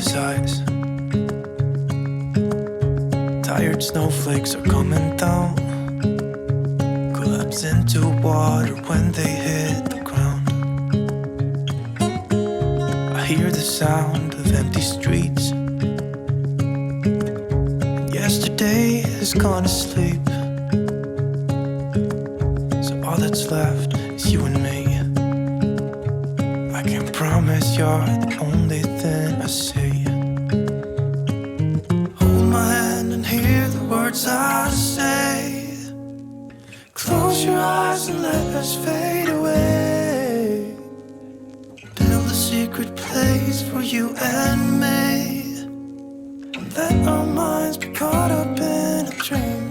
other's eyes. Tired snowflakes are coming down, collapse into water when they hit the ground. I hear the sound of empty streets. Yesterday has gone to sleep, so all that's left is you and me. I can promise you're the only thing I see. Hold my hand and hear the words I say. Close your eyes and let us fade away. Build a secret place for you and me, and let our minds be caught up in a dream.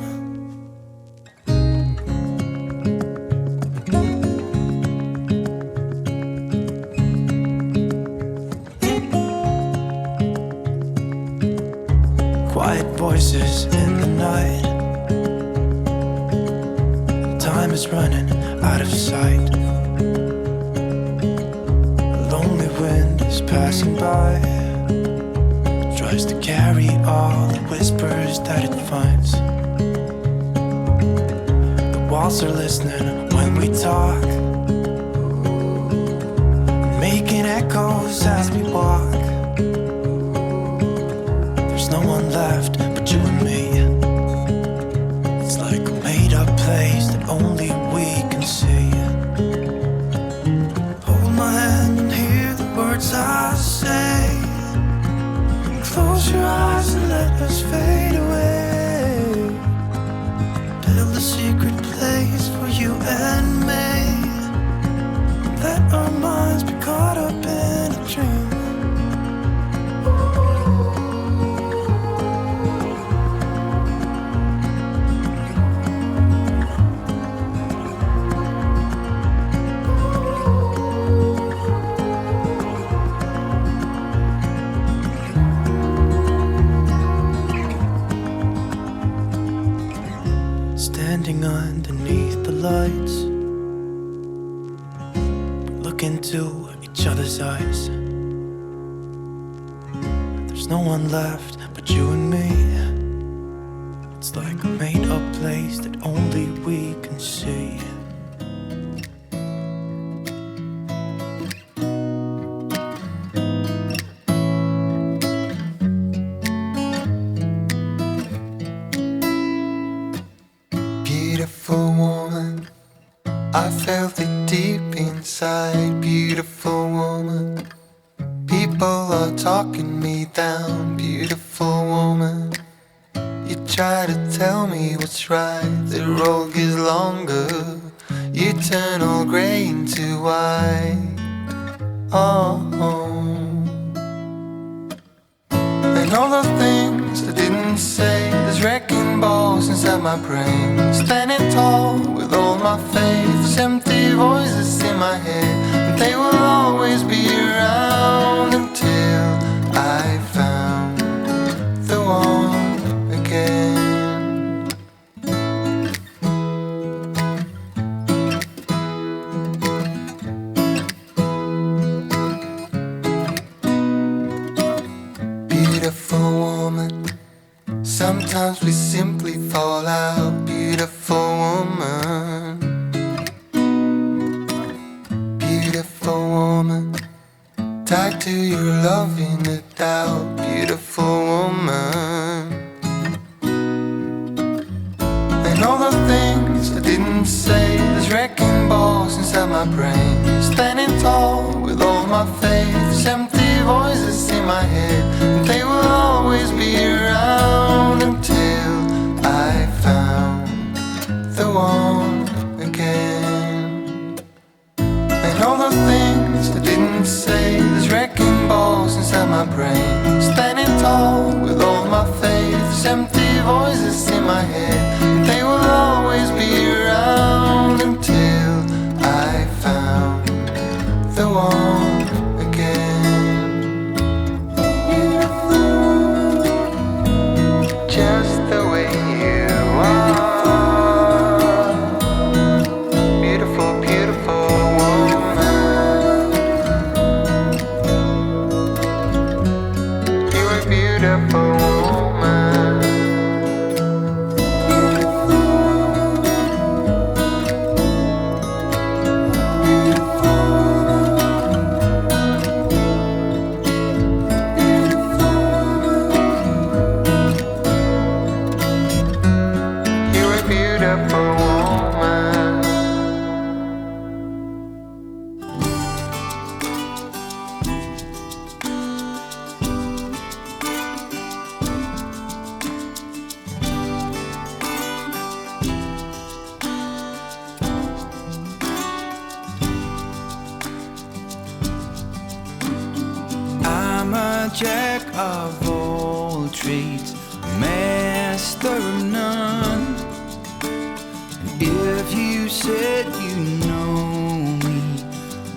Quiet voices in the night, and time is running out of sight. A lonely wind is passing by, tries to carry all the whispers that it finds. The walls are listening when we talk, making echoes as we walk. There's no one left but you and me. It's like a made-up place that only we can see. Hold my hand and hear the words I say. Close your eyes and let us fade away. Build a secret place for you and me. Let our minds be caught up in a dream. Standing underneath the lights, look into each other's eyes. There's no one left but you and me. It's like a made-up place that only we can see. Beautiful woman, I felt it deep inside. Beautiful woman, people are talking me down. Beautiful woman, you try to tell me what's right. The road gets longer, you turn all grey into white. Oh, and all the things I didn't say, there's wrecking balls inside my brain. Standing tall with all my faith, there's empty voices in my head, and they will always be around until I found the one again. Beautiful woman, sometimes we simply fall out. Beautiful woman, beautiful woman, tied to your love in a doubt. Beautiful woman, and all the things I didn't say, there's wrecking balls inside my brain. Standing tall with all my faith, there's empty voices in my head, and they will always be around until I found the one again. And all the things I didn't say, there's wrecking balls inside my brain. Standing tall with all my faith, there's empty voices in my head, and they will always be around until I found the one again. Just the way you are, beautiful, beautiful woman. a jack of all trades, master of none. And if you said you know me,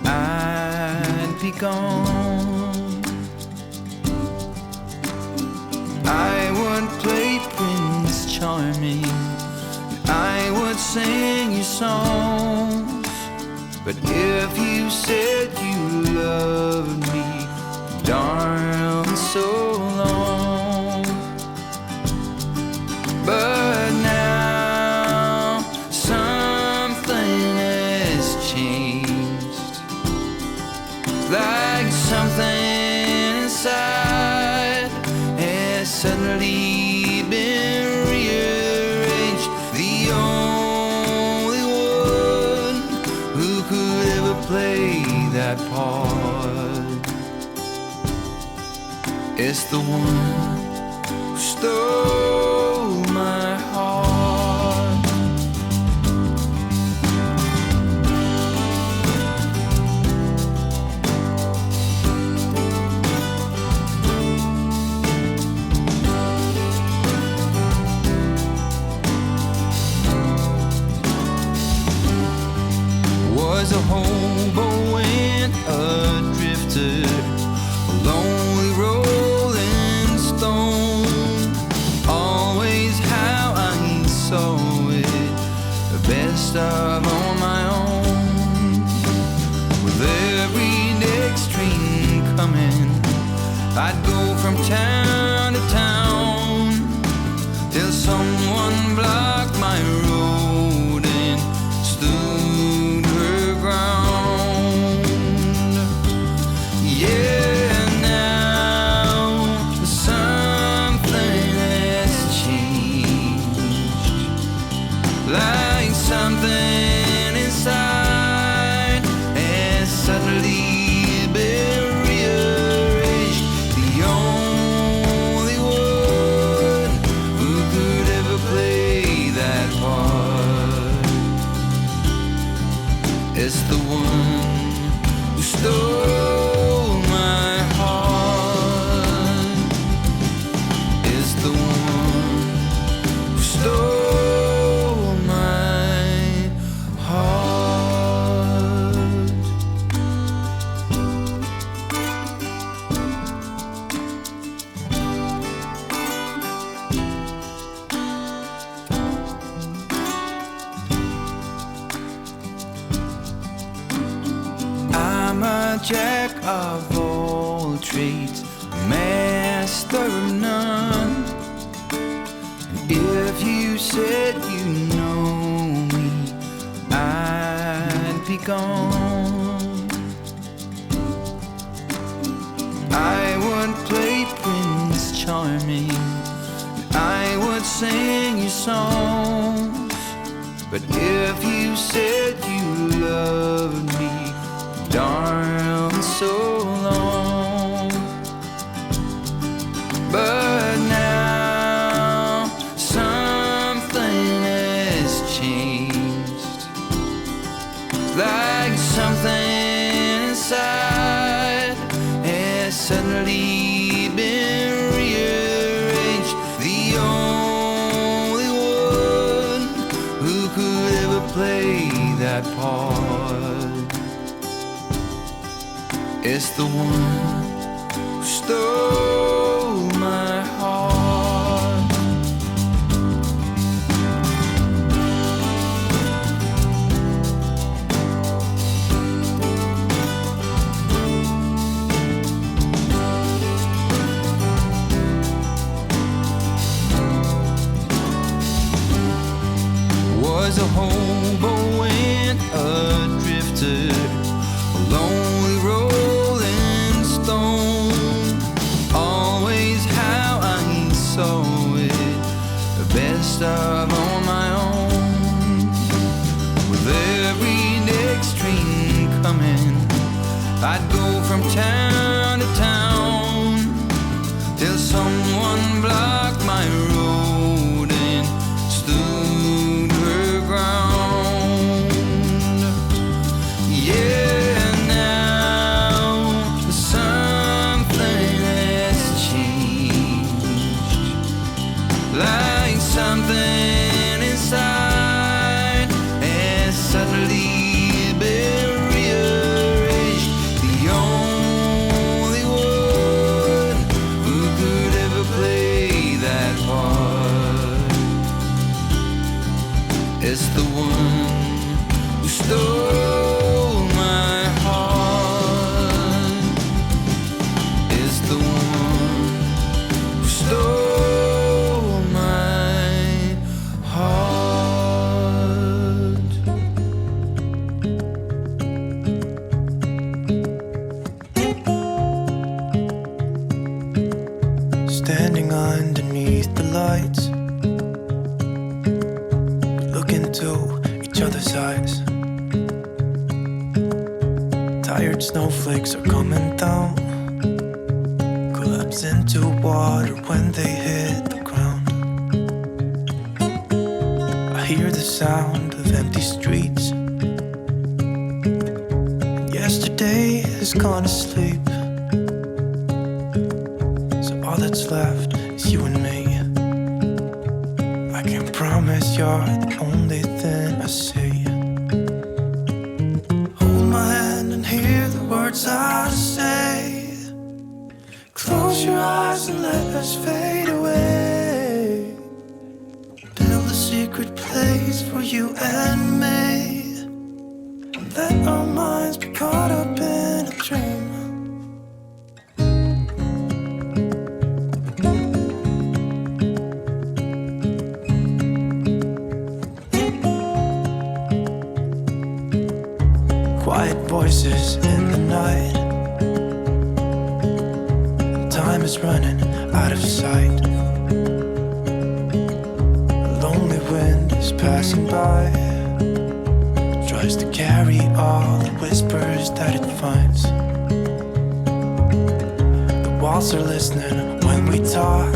I'd be gone. I would play Prince Charming, I would sing you songs. But if you said you loved me, darling, so long. But now something has changed, like something inside has suddenly been rearranged. The only one who could ever play that part is the one who stole my heart. Was a hobo and a drifter, a lonely rolling stone. Always how I saw it, the best of on my own. With every next train coming, I'd go from town to town, till someone blocked my road and stood her ground. Yeah, now something has changed, like something inside has suddenly been rearranged. The only one who could ever play that part is the one who stole my heart. Is the one who stole my heart. I'm a jack of all trades, master of none. And if you said you know me, I'd be gone. I would play Prince Charming, I would sing you songs. But if you said you loved me, darling, so long. But now something has changed, like something inside has suddenly been rearranged. The only one who could ever play that part is the one who stole my heart. Was a hobo and a drifter, a lonely rolling stone. Always how I saw it, the best of on my own. With every next train coming, I'd go from town to town, till someone blocked my road and stood her ground. Yeah, now something lights. Look into each other's eyes. Tired snowflakes are coming down, collapse into water when they hit the ground. I hear the sound of empty streets. Yesterday has gone to sleep, so all that's left is you and me. I can promise you're the only thing I see. Hold my hand and hear the words I say. Close your eyes and let us fade away. Build a secret place for you and me. Let our minds be caught up in a dream. Quiet voices in the night. Time is running out of sight. A lonely wind is passing by, tries to carry all the whispers that it finds. The walls are listening when we talk,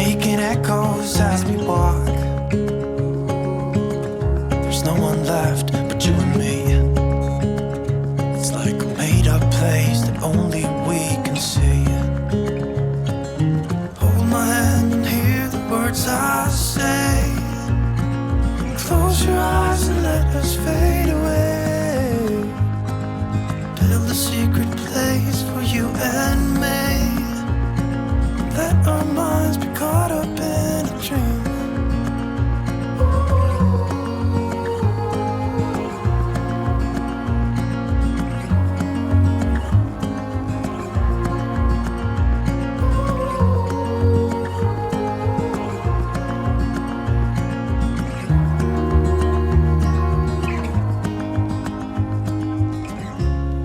making echoes as we walk. There's no one left but you and me. It's like a made-up place that only we can see. Hold my hand and hear the words I say. Close your eyes and let us fade away. Build a secret place for you and me. Let our minds be caught up in a dream.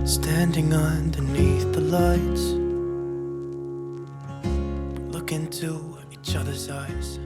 Standing underneath the lights, look into each other's eyes.